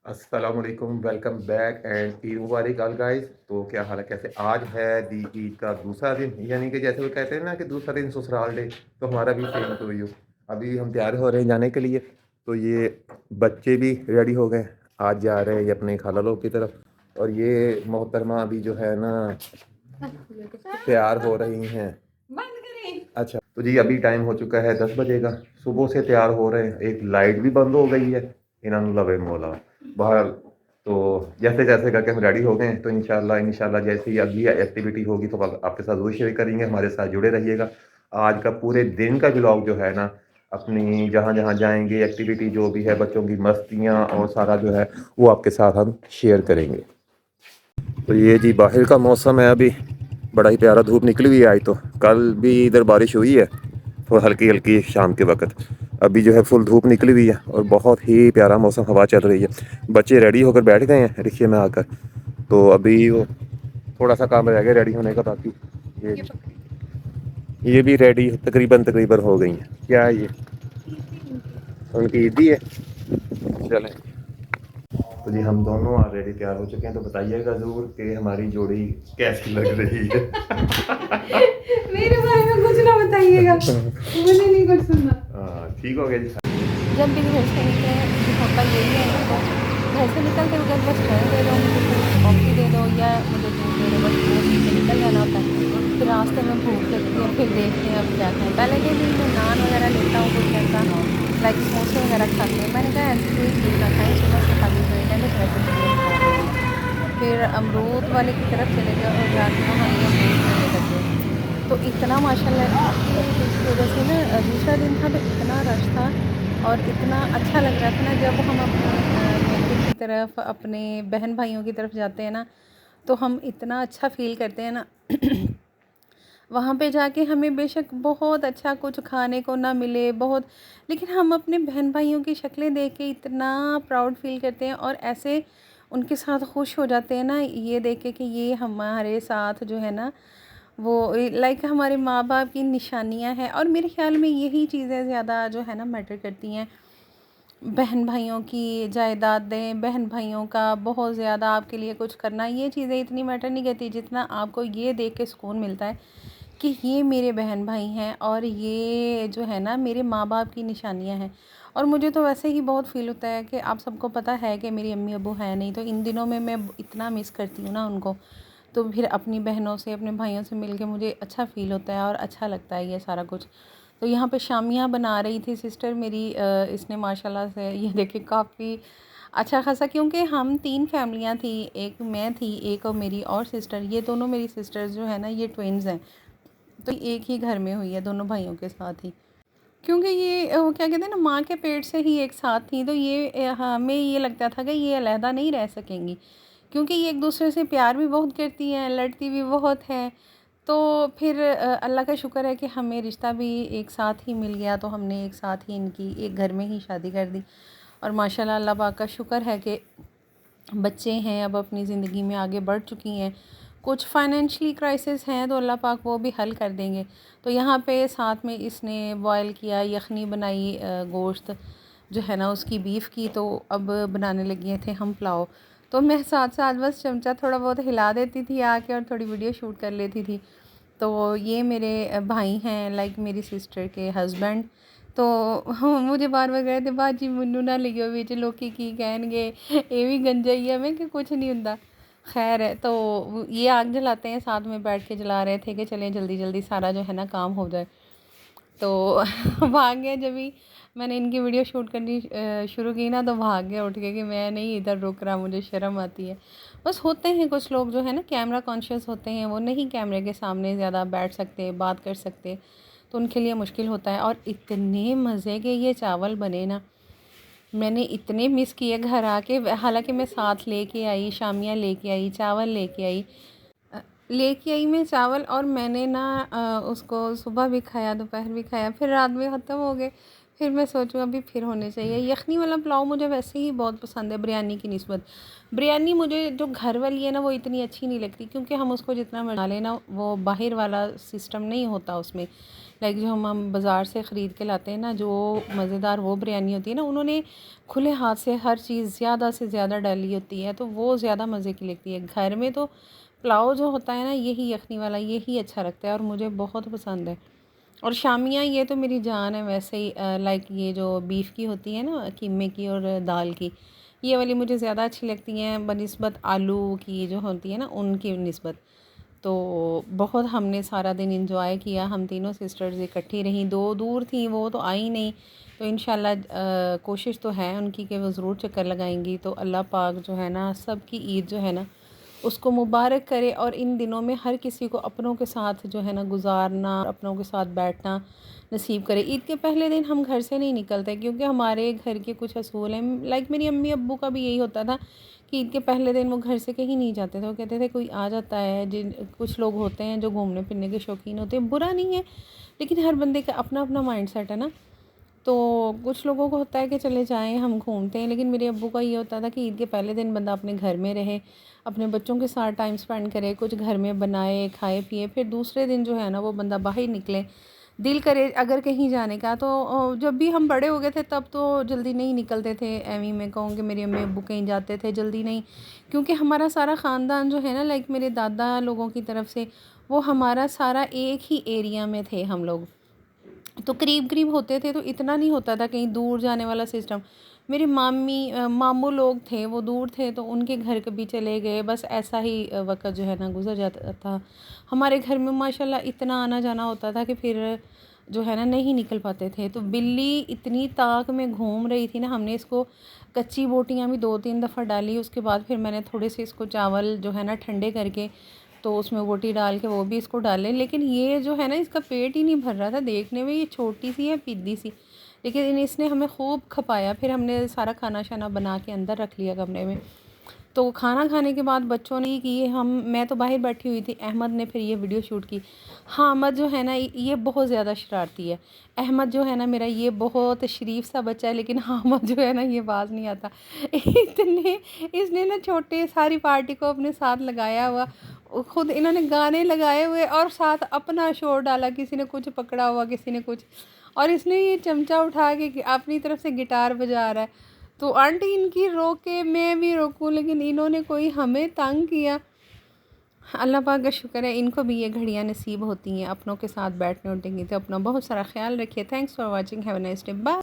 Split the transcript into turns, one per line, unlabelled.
अस्सलाम वालेकुम, welcome back and Eid Mubarak all guys. तो क्या हाल है, कैसे? आज है दी ईद का दूसरा दिन, यानी कि जैसे वो कहते हैं ना कि दूसरा दिन ससुराल डे। तो हमारा भी सेम टू यू। अभी हम तैयार हो रहे हैं जाने के लिए। तो ये बच्चे भी रेडी हो गए, आज जा रहे हैं ये अपने खाला लोग की तरफ। और ये मोहतरमा अभी जो है ना तैयार हो रही हैं। बंद करें। अच्छा, तो जी अभी टाइम हो चुका है 10 बजे का। सुबह से तैयार हो रहे हैं, एक लाइट भी बंद हो गई है। इन्होंने लवे मोला बाहर। तो जैसे जैसे करके हम रेडी हो गए हैं, तो इंशाल्लाह इंशाल्लाह जैसे ही अगली एक्टिविटी होगी तो आपके साथ वो शेयर करेंगे। हमारे साथ जुड़े रहिएगा। आज का पूरे दिन का व्लॉग जो है ना, अपनी जहाँ जहाँ जाएंगे, एक्टिविटी जो भी है, बच्चों की मस्तियाँ और सारा जो है वो आपके साथ हम शेयर करेंगे। तो ये जी बाहर का मौसम है, अभी बड़ा ही प्यारा धूप निकली हुई है। आज तो कल भी इधर बारिश हुई है, तो हल्की हल्की शाम के वक्त। अभी जो है फुल धूप निकली हुई है और बहुत ही प्यारा मौसम, हवा चल रही है। बच्चे रेडी होकर बैठ गए हैं रिक्शे में आकर। तो अभी वो थोड़ा सा काम रह गया रेडी होने का, बाकी ये भी रेडी तकरीबन तकरीबन हो गई हैं। क्या है ये? उनकी ईदी है। चलें। तो जी हम दोनों ऑलरेडी तैयार हो चुके हैं। तो बताइएगा ज़रूर कि हमारी जोड़ी कैसी लग रही है।
मेरे बारे में कुछ ना बताइएगा। मुझे नहीं कुछ सुनना।
ठीक हो गया जी।
जब भी घर से निकले होता यही है इनको, घर से निकलते वक्त बस चाय दे दो, मुझे थोड़ी कॉफ़ी दे दो या मुझे दूध दे दो, बस वो पी के निकल जाना होता है। फिर रास्ते में भूख लगती है, फिर देखते हैं अब क्या खाएं। पहले के दिन में नान वगैरह लेता हूँ कुछ ऐसा, लाइक समोसे वगैरह खाते हैं। मैंने कहा ऐसी कोई चीज़ ना खाएं, सुबह से खाली पेट है, तो वैसे तबीयत ख़राब होगी। फिर अमरूद वाले की तरफ चले गए और जाके वहाँ ये अमरूद खाने लग गए। तो इतना माशाल्लाह आपकी वजह से ना दूसरा दिन था तो इतना रश था और इतना अच्छा लग रहा था ना। जब हम अपने नेटिव की तरफ, अपने बहन भाइयों की तरफ जाते हैं ना, तो हम इतना अच्छा फ़ील करते हैं ना। वहाँ पे जाके हमें बेशक बहुत अच्छा कुछ खाने को ना मिले बहुत, लेकिन हम अपने बहन भाइयों की शक्लें देख के इतना प्राउड फ़ील करते हैं और ऐसे उनके साथ खुश हो जाते हैं ना, ये देख के कि ये हमारे साथ जो है ना वो लाइक हमारे माँ बाप की निशानियाँ हैं। और मेरे ख़्याल में यही चीज़ें ज़्यादा जो है ना मैटर करती हैं। बहन भाइयों की जायदादें, बहन भाइयों का बहुत ज़्यादा आपके लिए कुछ करना, ये चीज़ें इतनी मैटर नहीं करती जितना आपको ये देख के सुकून मिलता है कि ये मेरे बहन भाई हैं और ये जो है ना मेरे माँ बाप की निशानियाँ हैं। और मुझे तो वैसे ही बहुत फ़ील होता है कि आप सबको पता है कि मेरी अम्मी अब्बू हैं नहीं, तो इन दिनों में मैं इतना मिस करती हूँ ना उनको। तो फिर अपनी बहनों से, अपने भाइयों से मिल के मुझे अच्छा फ़ील होता है और अच्छा लगता है ये सारा कुछ। तो यहाँ पे शामियाँ बना रही थी सिस्टर मेरी, इसने माशाल्लाह से ये देखिए काफ़ी अच्छा खासा, क्योंकि हम 3 फैमिलियाँ थी, एक मैं थी, एक और मेरी और सिस्टर, ये दोनों मेरी सिस्टर्स जो है ना ये ट्विन्स हैं। तो एक ही घर में हुई है दोनों भाइयों के साथ ही, क्योंकि ये वो क्या कहते हैं ना, माँ के पेट से ही एक साथ थी। तो ये हमें ये लगता था कि ये अलहदा नहीं रह सकेंगी, क्योंकि ये एक दूसरे से प्यार भी बहुत करती हैं, लड़ती भी बहुत हैं। तो फिर अल्लाह का शुक्र है कि हमें रिश्ता भी एक साथ ही मिल गया, तो हमने एक साथ ही इनकी एक घर में ही शादी कर दी। और माशाल्लाह अल्लाह पाक का शुक्र है कि बच्चे हैं, अब अपनी ज़िंदगी में आगे बढ़ चुकी हैं। कुछ फाइनेंशियली क्राइसिस हैं तो अल्लाह पाक वो भी हल कर देंगे। तो यहाँ पे साथ में इसने बॉयल किया, यखनी बनाई, गोश्त जो है ना उसकी बीफ की। तो अब बनाने लगे थे हम पुलाव। तो मैं साथ साथ बस चमचा थोड़ा बहुत हिला देती थी आके और थोड़ी वीडियो शूट कर लेती थी। तो ये मेरे भाई हैं, लाइक मेरी सिस्टर के हस्बैंड। तो हाँ, मुझे बार बार कह रहे थे बाजी मैनू ना लियो विच लोकी की कहणगे ये भी गंजा ही है। मैं कि कुछ नहीं होता, खैर है। तो ये आग जलाते हैं, साथ में बैठ के जला रहे थे कि चलें जल्दी जल्दी सारा जो है ना काम हो जाए। तो भाग गए जब भी मैंने इनकी वीडियो शूट करनी शुरू की ना, तो भाग गए उठ के कि मैं नहीं इधर रुक रहा, मुझे शर्म आती है। बस होते हैं कुछ लोग जो है ना कैमरा कॉन्शियस होते हैं, वो नहीं कैमरे के सामने ज़्यादा बैठ सकते, बात कर सकते, तो उनके लिए मुश्किल होता है। और इतने मज़े के ये चावल बने ना, मैंने इतने मिस किए घर आके। हालांकि मैं साथ लेके आई, शामियाँ लेके आई, चावल लेके आई, लेके आई मैं चावल। और मैंने ना उसको सुबह भी खाया, दोपहर भी खाया, फिर रात में ख़त्म हो गए। फिर मैं सोचूँ अभी फिर होने चाहिए। यखनी वाला पुलाव मुझे वैसे ही बहुत पसंद है बिरयानी की निस्बत। बिरयानी मुझे जो घर वाली है ना वो इतनी अच्छी नहीं लगती, क्योंकि हम उसको जितना बना लें ना वो बाहर वाला सिस्टम नहीं होता उसमें। लाइक जो हम बाज़ार से ख़रीद के लाते हैं ना, जो मज़ेदार वो बिरयानी होती है ना, उन्होंने खुले हाथ से हर चीज़ ज़्यादा से ज़्यादा डाली होती है, तो वो ज़्यादा मज़े की लगती है। घर में तो पुलाव जो होता है ना, यही यखनी वाला यही अच्छा लगता है और मुझे बहुत पसंद है। और शामियाँ ये तो मेरी जान है वैसे ही। लाइक ये जो बीफ की होती है ना, कीमे की और दाल की, ये वाली मुझे ज़्यादा अच्छी लगती हैं बनिस्बत आलू की जो होती है ना उनकी निस्बत। तो बहुत हमने सारा दिन इंजॉय किया, हम तीनों सिस्टर्स इकट्ठी रहीं। 2 दूर थी, वो तो आई नहीं, तो इंशाल्लाह कोशिश तो है उनकी कि वो ज़रूर चक्कर लगाएंगी। तो अल्लाह पाक जो है ना सब की ईद जो है ना उसको मुबारक करे, और इन दिनों में हर किसी को अपनों के साथ जो है ना गुजारना, अपनों के साथ बैठना नसीब करे। ईद के पहले दिन हम घर से नहीं निकलते, क्योंकि हमारे घर के कुछ असूल हैं। लाइक मेरी अम्मी अब्बू का भी यही होता था कि ईद के पहले दिन वो घर से कहीं नहीं जाते थे। वो कहते थे कोई आ जाता है, जिन कुछ लोग होते हैं जो घूमने फिरने के शौकीन होते हैं, बुरा नहीं है, लेकिन हर बंदे का अपना अपना माइंड सेट है ना। तो कुछ लोगों को होता है कि चले जाएँ हम घूमते हैं, लेकिन मेरे अब्बू का ये होता था कि ईद के पहले दिन बंदा अपने घर में रहे, अपने बच्चों के साथ टाइम स्पेंड करे, कुछ घर में बनाए खाए पिए, फिर दूसरे दिन जो है ना वो बंदा बाहर निकले। दिल करे अगर कहीं जाने का तो जब भी हम बड़े हो गए थे तब तो जल्दी नहीं निकलते थे। एवं मैं कहूँ कि मेरे अम्मी अब्बू कहीं जाते थे जल्दी नहीं, क्योंकि हमारा सारा ख़ानदान जो है ना, लाइक मेरे दादा लोगों की तरफ से, वो हमारा सारा एक ही एरिया में थे हम लोग, तो करीब करीब होते थे, तो इतना नहीं होता था कहीं दूर जाने वाला सिस्टम। मेरे मामू लोग थे वो दूर थे, तो उनके घर कभी चले गए, बस ऐसा ही वक़्त जो है ना गुज़र जाता था। हमारे घर में माशाल्लाह इतना आना जाना होता था कि फिर जो है ना नहीं निकल पाते थे। तो बिल्ली इतनी ताक में घूम रही थी ना, हमने इसको कच्ची बोटियाँ भी 2-3 दफ़ा डाली, उसके बाद फिर मैंने थोड़े से इसको चावल जो है ना ठंडे करके तो उसमें बोटी डाल के वो भी इसको डालें। लेकिन ये जो है ना इसका पेट ही नहीं भर रहा था, देखने में ये छोटी सी है पिद्दी सी, लेकिन इसने हमें खूब खपाया। फिर हमने सारा खाना शाना बना के अंदर रख लिया कमरे में। तो खाना खाने के बाद बच्चों ने की, मैं तो बाहर बैठी हुई थी, अहमद ने फिर ये वीडियो शूट की। हाँ, अहमद जो है ना ये बहुत ज़्यादा शरारती है। अहमद जो है ना मेरा ये बहुत शरीफ सा बच्चा है, लेकिन अहमद जो है ना ये बाज नहीं आता। इतने इसने ना छोटे सारी पार्टी को अपने साथ लगाया हुआ, खुद इन्होंने गाने लगाए हुए और साथ अपना शोर डाला, किसी ने कुछ पकड़ा हुआ किसी ने कुछ, और इसने ये चमचा उठा के अपनी तरफ से गिटार बजा रहा है। तो आंटी इनकी रोके मैं भी रोकूं, लेकिन इन्होंने कोई हमें तंग किया। अल्लाह पाक का शुक्र है इनको भी ये घड़ियां नसीब होती हैं अपनों के साथ बैठने उठने की। तो अपना बहुत सारा ख्याल रखिए। Thanks for watching, have a nice day, bye.